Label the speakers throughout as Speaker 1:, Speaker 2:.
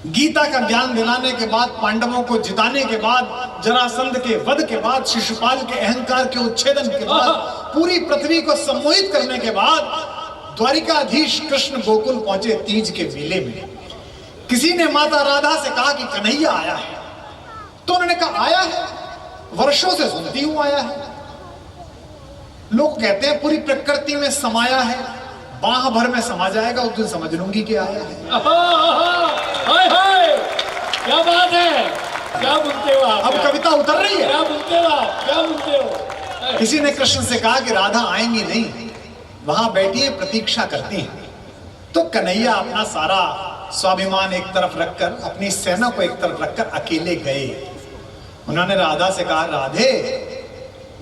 Speaker 1: गीता का ज्ञान दिलाने के बाद, पांडवों को जिताने के बाद, जरासंध के वध के बाद, शिशुपाल के अहंकार के उच्छेदन के बाद, पूरी पृथ्वी को सम्मोहित करने के बाद द्वारिकाधीश कृष्ण गोकुल पहुंचे तीज के मेले में। किसी ने माता राधा से कहा कि कन्हैया आया है, तो उन्होंने कहा आया है, वर्षों से सुनती हूं आया है। लोग कहते हैं पूरी प्रकृति में समाया है, बाह भर में समा जाएगा, उस दिन समझ लूंगी कि आया है।
Speaker 2: हाय हाय, क्या बात है, क्या बोलते हो आप?
Speaker 1: अब कविता उतर रही है।
Speaker 2: क्या बोलते हो आप, क्या बोलते हो?
Speaker 1: किसी ने कृष्ण से कहा कि राधा आएंगी नहीं, वहां बैठी है, प्रतीक्षा करती हैं। तो कन्हैया अपना सारा स्वाभिमान एक तरफ रखकर, अपनी सेना को एक तरफ रखकर अकेले गए। उन्होंने राधा से कहा, राधे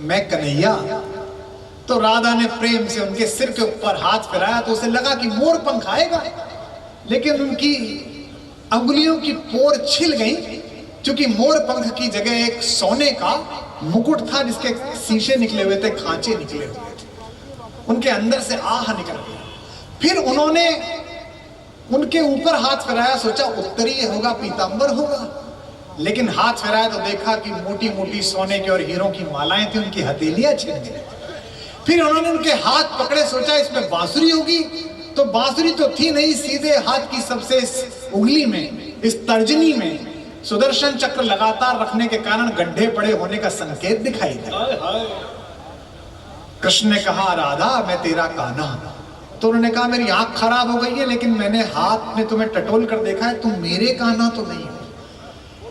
Speaker 1: मैं कन्हैया। तो राधा ने प्रेम से उनके सिर के ऊपर हाथ फिराया, तो उसे लगा कि मोर पंख आएगा, लेकिन उनकी अंगुलियों की पोर छिल गई, क्योंकि मोर पंख की जगह एक सोने का मुकुट था जिसके शीशे निकले हुए थे, खांचे निकले हुए थे। उनके अंदर से आह निकल गया। फिर उन्होंने उनके ऊपर हाथ फिराया, सोचा उत्तरीय होगा, पीतांबर होगा, लेकिन हाथ फिराया तो देखा कि मोटी मोटी सोने की और हीरों की मालाएं थी, उनकी हथेलियां छिल गई। फिर उन्होंने उनके हाथ पकड़े, सोचा इसमें बांसुरी होगी, तो बांसुरी तो थी नहीं, सीधे हाथ की सबसे उंगली में, इस तर्जनी में सुदर्शन चक्र लगातार रखने के कारण गड्ढे पड़े होने का संकेत दिखाई दिया। कृष्ण ने कहा, राधा मैं तेरा कान्हा। तो उन्होंने कहा, मेरी आंख खराब हो गई है, लेकिन मैंने हाथ में तुम्हें टटोल कर देखा है, तुम मेरे कान्हा तो नहीं हो।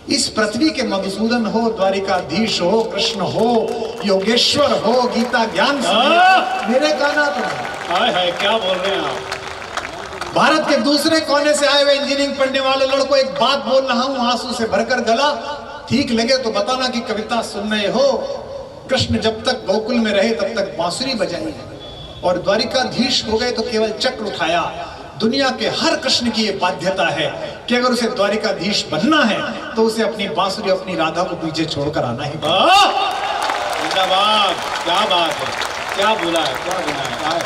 Speaker 1: इस पृथ्वी के मधुसूदन हो, द्वारिकाधीश हो, कृष्ण हो, योगेश्वर हो, गीता ज्ञान मेरे कान्हा तो नहीं।
Speaker 2: हाय हाय, क्या बोल रहे हैं आप?
Speaker 1: भारत के दूसरे कोने से आए हुए इंजीनियरिंग पढ़ने वाले लड़कों, एक बात बोल रहा हूं आंसू से भरकर गला, ठीक लगे तो बताना कि कविता सुन रहे हो। कृष्ण जब तक गोकुल में रहे तब तक बांसुरी बजाई, और द्वारिकाधीश हो गए तो केवल चक्र उठाया। दुनिया के हर कृष्ण की यह बाध्यता है कि अगर उसे द्वारिकाधीश बनना है तो उसे अपनी बांसुरी, अपनी राधा को पीछे छोड़कर आना ही।
Speaker 2: जिंदाबाद, क्या बात है, क्या बोला है, क्या बोला है, क्या है?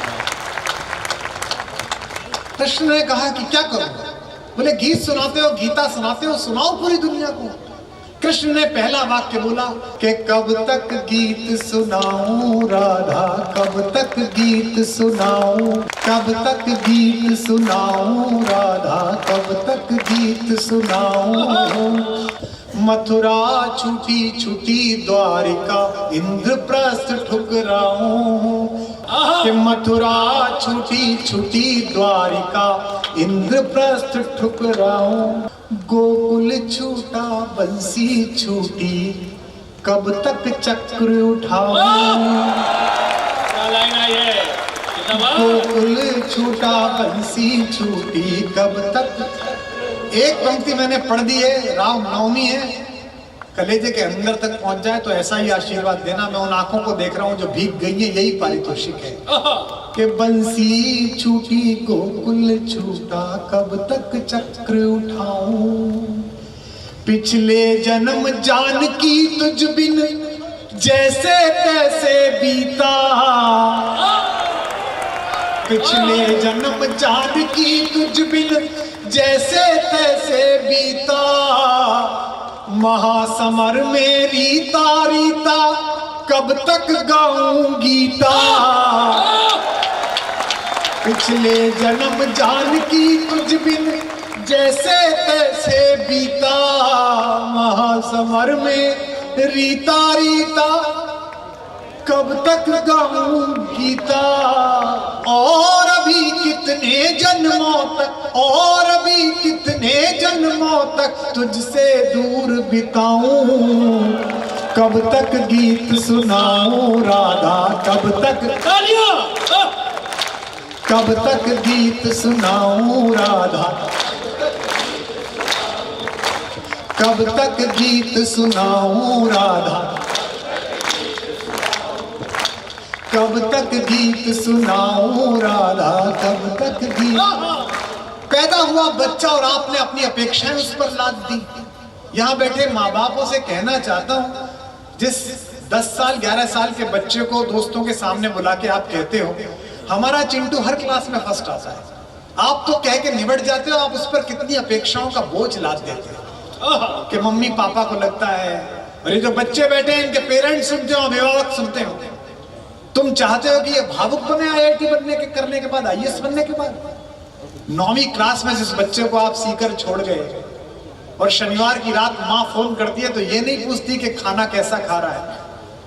Speaker 1: कृष्ण ने कहा कि क्या करूं? बोले गीत सुनाते हो, गीता सुनाते हो, सुनाओ पूरी दुनिया को। कृष्ण ने पहला वाक्य बोला कि कब तक गीत सुनाऊं राधा, कब तक गीत सुनाऊं, कब तक गीत सुनाऊं राधा, कब तक गीत सुनाऊं। मथुरा छूटी छूटी द्वारिका, इंद्रप्रस्थ ठुकराऊं। कि मथुरा छूटी छूटी द्वारिका, इंद्रप्रस्थ ठुकराऊं। गोकुल छूटा बंसी छूटी, कब तक चक्र उठाऊं। गोकुल छूटा बंसी छूटी, कब तक। एक पंक्ति मैंने पढ़ दी है, राम नवमी है, कलेजे के अंदर तक पहुंच जाए तो ऐसा ही आशीर्वाद देना। मैं उन आंखों को देख रहा हूं जो भीग गई है, यही पारितोषिक है कि बंसी छूटी गोकुल छूटा, कब तक चक्र उठाऊं। पिछले जन्म जानकी तुझ बिन जैसे तैसे बीता, पिछले जन्म जानकी तुझ बिन जैसे तैसे बीता। महासमर में रीता रीता, कब तक गाऊं गीता। पिछले जन्म जानकी तुझ बिन जैसे तैसे बीता। महासमर में रीता रीता, कब तक गाऊं गीता। और अभी कितने जन्मों तक, और अभी कितने जन्मों तक तुझसे दूर बिताऊं। कब तक गीत सुनाऊं राधा, कब तक, कब तक गीत सुनाऊं राधा, कब तक गीत सुनाऊं राधा, कब तक गीत सुनाऊं राधा, कब तक गीत। पैदा हुआ बच्चा और आपने अपनी अपेक्षाएं उस पर लाद दी। यहां बैठे माँ बापों से कहना चाहता हूं, जिस 10 साल 11 साल के बच्चे को दोस्तों के सामने बुला के आप कहते हो हमारा चिंटू हर क्लास में फर्स्ट आता है, आप तो कह के निबट जाते हो, आप उस पर कितनी अपेक्षाओं का बोझ लाद देते हो कि मम्मी पापा को लगता है, और ये जो बच्चे बैठे हैं इनके पेरेंट्स सुनते हो, अभिभावक सुनते हो, तुम चाहते हो कि ये भावुक बने IIT बनने के करने के बाद, IAS बनने के बाद। 9वीं क्लास में जिस बच्चे को आप सीकर छोड़ गए और शनिवार की रात माँ फोन करती है तो ये नहीं पूछती कि खाना कैसा खा रहा है,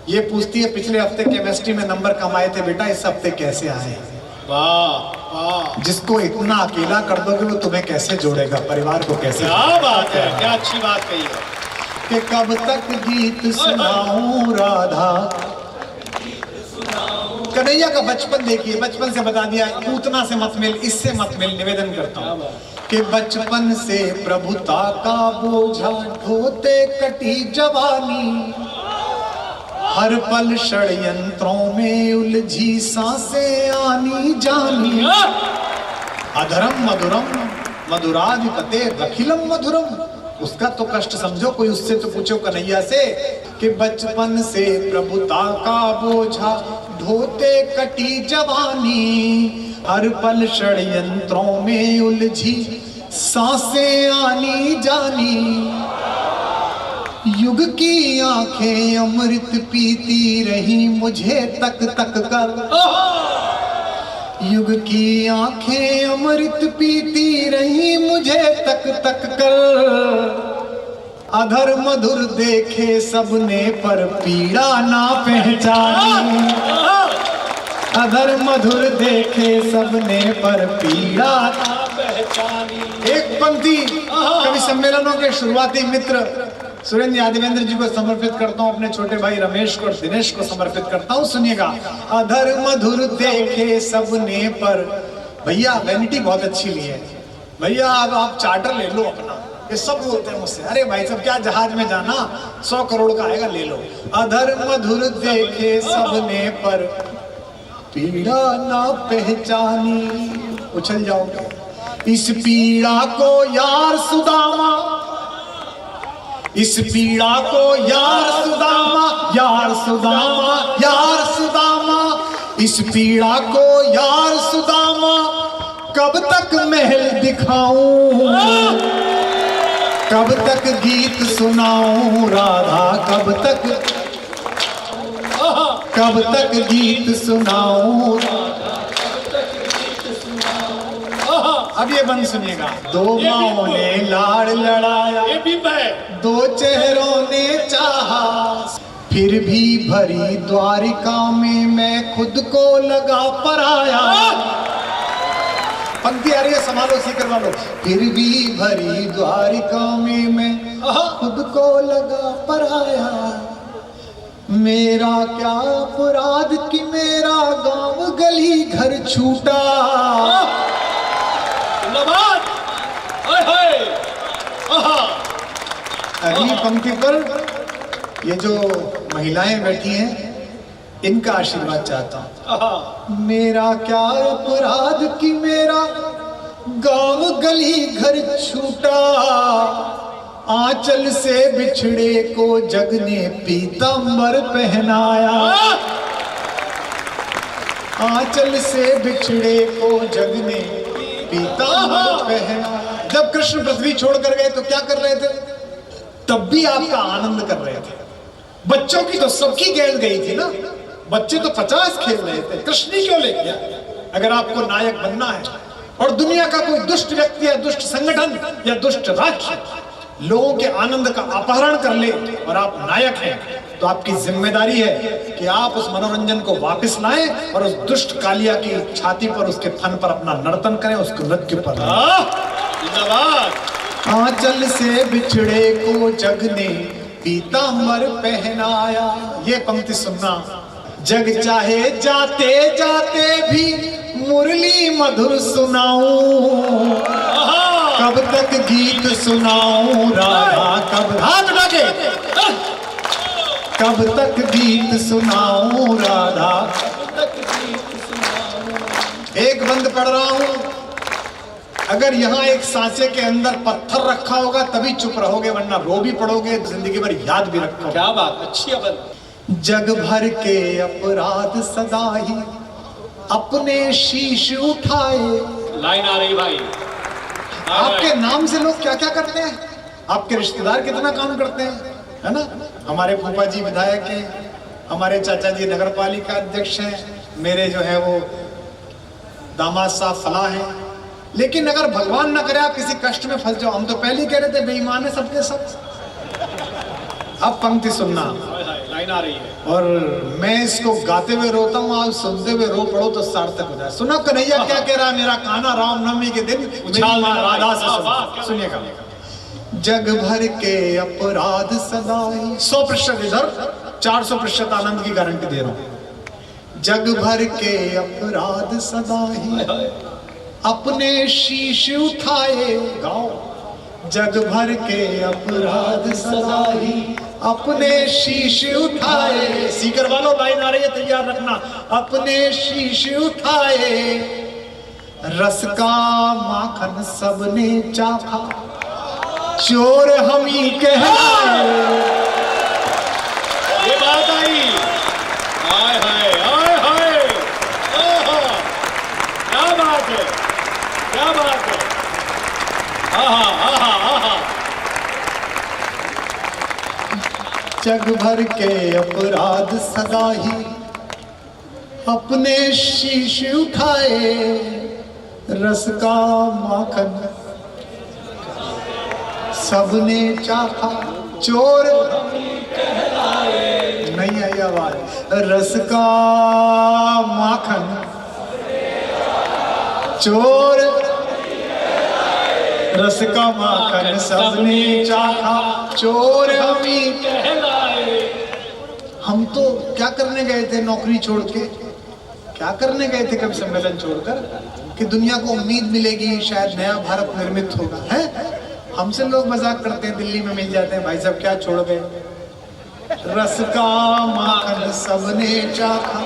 Speaker 1: ये पूछती है पिछले हफ्ते केमिस्ट्री में नंबर कम आए थे बेटा, इस हफ्ते कैसे आए।
Speaker 2: वाह वाह,
Speaker 1: जिसको इतना अकेला कर दोगे वो तुम्हें कैसे जोड़ेगा, परिवार को कैसे।
Speaker 2: क्या बात है, क्या अच्छी बात कही है
Speaker 1: कि कब तक गीत सुनाऊं राधा। कन्हैया का बचपन देखिए, बचपन से बता दिया, पूतना से मत मिल, इससे मत मिल, निवेदन करता हूं कि बचपन से प्रभुता का बोझा ढोते कटी जवानी, हर पल षड्यंत्रों में उलझी सांसें आनी जानी, अधरम मधुरम मधुराधिपते अखिलम मधुरम। उसका तो कष्ट समझो, कोई उससे तो पूछो कन्हैया से कि बचपन से प्रभुता का बोझा ढोते कटी जवानी, हर पल षड्यंत्रों में उलझी सांसें आनी जानी, युग की आंखें अमृत पीती रही मुझे तक तक कर, युग की आंखें अमृत पीती रही मुझे तक तक कर, अधर मधुर देखे सबने पर पीड़ा ना पहचानी, अधर मधुर देखे सबने पर पीड़ा ना पहचानी। एक पंक्ति कवि सम्मेलनों के शुरुआती मित्र सुरेंद्र यादवेंद्र जी को समर्पित करता हूं, अपने छोटे भाई रमेश को और दिनेश को समर्पित करता हूं, सुनिएगा। अधर मधुर देखे सबने पर, भैया वैनिटी बहुत अच्छी ली है भैया, अब आप चार्टर ले लो अपना, ये सब बोलते हैं मुझसे, अरे भाई साहब क्या जहाज में जाना, 100 करोड़ का आएगा ले लो। अधर मधुर देखे सबने पर पीड़ा ना पहचानी, उछल जाओगे। इस पीड़ा को यार सुदामा, इस पीड़ा को यार सुदामा, यार सुदामा, यार सुदामा, इस पीड़ा को यार सुदामा, कब तक महल दिखाऊं, कब तक गीत सुनाऊं राधा, कब तक गीत सुनाऊं राधा। अब ये बंद सुनिएगा। दो माओं ने लाड़ लड़ाया,
Speaker 2: ये भी मैं,
Speaker 1: दो चेहरों ने चाहा, फिर भी भरी द्वारिका में मैं खुद को लगा पराया। पंक्ति आ रही है, संभालो, सीकर वालों। फिर भी भरी द्वारिका में मैं खुद को लगा पराया, मेरा क्या अपराध कि मेरा गांव गली घर छूटा। अगली पंक्ति पर ये जो महिलाएं बैठी हैं इनका आशीर्वाद चाहता हूं। मेरा क्या अपराध कि मेरा गांव गली घर छूटा, आंचल से बिछड़े को जग ने पीतांबर पहनाया, आंचल से बिछड़े को जग ने पीतांबर पहनाया। जब कृष्ण पृथ्वी छोड़ कर गए तो क्या कर रहे थे, तब भी आपका आनंद कर रहे थे। बच्चों की तो सबकी गेंद गई थी ना, बच्चे तो 50 खेल रहे थे, कृष्ण ही क्यों ले गया। अगर आपको नायक बनना है और दुनिया का कोई दुष्ट व्यक्ति या दुष्ट संगठन या दुष्ट राष्ट्र लोगों के आनंद का अपहरण कर ले और आप नायक हैं, तो आपकी जिम्मेदारी है कि आप उस मनोरंजन को वापस लाएं और उस दुष्ट कालिया की छाती पर, उसके फन पर अपना नर्तन करें, उसको नृत्य पर। आंचल से बिछड़े को जग ने पीतांबर पहनाया। ये पंक्ति सुनना। जग चाहे जाते जाते भी मुरली मधुर सुनाऊं, कब तक गीत सुनाऊं राधा, कब हाथ लगे, कब तक गीत सुनाऊं राधा। एक बंद पढ़ रहा हूं, अगर यहाँ एक सांचे के अंदर पत्थर रखा होगा तभी चुप रहोगे, वरना रो भी पड़ोगे, जिंदगी भर याद भी रखोगे।
Speaker 2: क्या बात, अच्छी है।
Speaker 1: जग भर के अपराध सदा ही अपने शीश उठाए,
Speaker 2: लाइन आ रही भाई।
Speaker 1: आपके नाम से लोग क्या क्या करते हैं, आपके रिश्तेदार कितना काम करते हैं, है ना। हमारे फूफा जी विधायक हैं, हमारे चाचा जी नगर पालिका अध्यक्ष हैं, मेरे जो है वो दामाद साहब फला हैं। लेकिन अगर भगवान न करे आप किसी कष्ट में फंस जाओ, हम तो पहले ही कह रहे थे बेईमान है सबके सब। अब पंक्ति सुनना,
Speaker 2: लाइन आ रही है।
Speaker 1: और मैं इसको गाते हुए रोता हूँ, आप सुनते हुए रो पड़ो तो सार्थक हो जाए। सुनो कन्हैया क्या कह रहा है, मेरा कान्हा रामनवमी के दिन मेरी माँ राधा से सुनो। सुनिएगा। जग भर के अपराध सदाई, 100% इधर 400% आनंद की गारंटी दे रहा हूं। जग भर के अपराध सदाई अपने शीश उठाए, गाओ। जग भर के अपराध सदाई अपने शीश उठाए, सीकर वालों लाइन आ रही है तैयार रखना। अपने शीश उठाए, रस का माखन सबने चाखा, चोर हम ही कहलाए।
Speaker 2: ये बात आई। हाय हाय हाय हाय, क्या बात है, क्या बात है। आहा आहा आहा।
Speaker 1: जग भर के अपराध सदा ही अपने शीश उठाए, रस का माखन सबने चाखा, चोर नहीं आई आवाज। रस का माखन चोर, रस का माखन सबने चाखा, चोर हमी
Speaker 2: कहलाए।
Speaker 1: हम तो क्या करने गए थे नौकरी छोड़ के, क्या करने गए थे कभी सम्मेलन छोड़कर, कि दुनिया को उम्मीद मिलेगी शायद नया भारत निर्मित होगा, है। हमसे लोग मजाक करते हैं, दिल्ली में मिल जाते हैं, भाई साहब क्या छोड़ गए। रस का माखन सबने चाखा,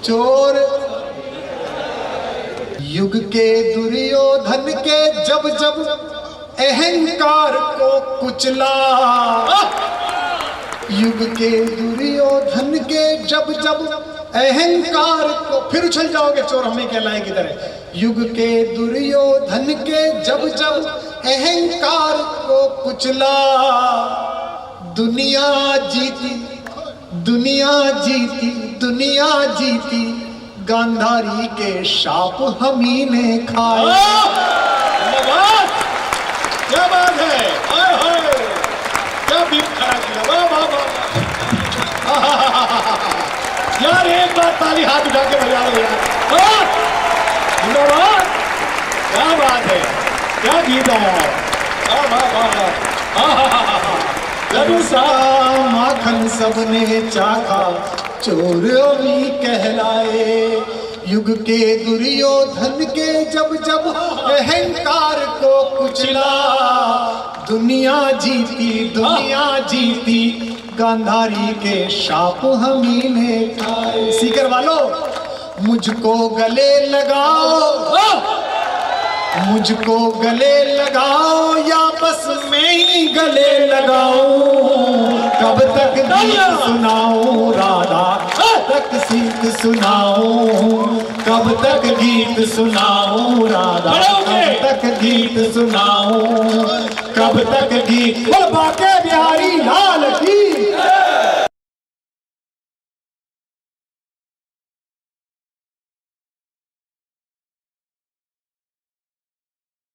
Speaker 1: चोर युग के दुर्योधन के जब जब अहंकार को कुचला, युग के दुर्योधन के जब जब अहंकार को, फिर उछल जाओगे चोर हमें कहलाए की तरह। युग के दुर्योधन के जब जब अहंकार को कुचला, दुनिया जीती दुनिया जीती दुनिया जीती, गांधारी के शाप हमी ने खाए।
Speaker 2: क्या बात है, हाय हाय, क्या बीप खड़ा किया, वाह वाह वाह। यार एक बार ताली हाथ उठा के बजा लो यार, धन्यवाद। क्या बात है, क्या गीत है, वाह वाह वाह।
Speaker 1: सा माखन सबने चाखा, चोर अभी कहलाए। युग के दुर्योधन के जब जब अहंकार को कुचला, दुनिया जीती गांधारी के शाप हमी ने खाए। सीकर वालों मुझको गले लगाओ, मुझको गले लगाओ, या बस मैं ही गले लगाऊं। कब तक गीत सुनाऊं राधा, तक सीत सुनाऊं। कब तक गीत सुनाऊं राधा, कब तक गीत सुनाऊं। कब तक गीत, बाके बिहारी लाल की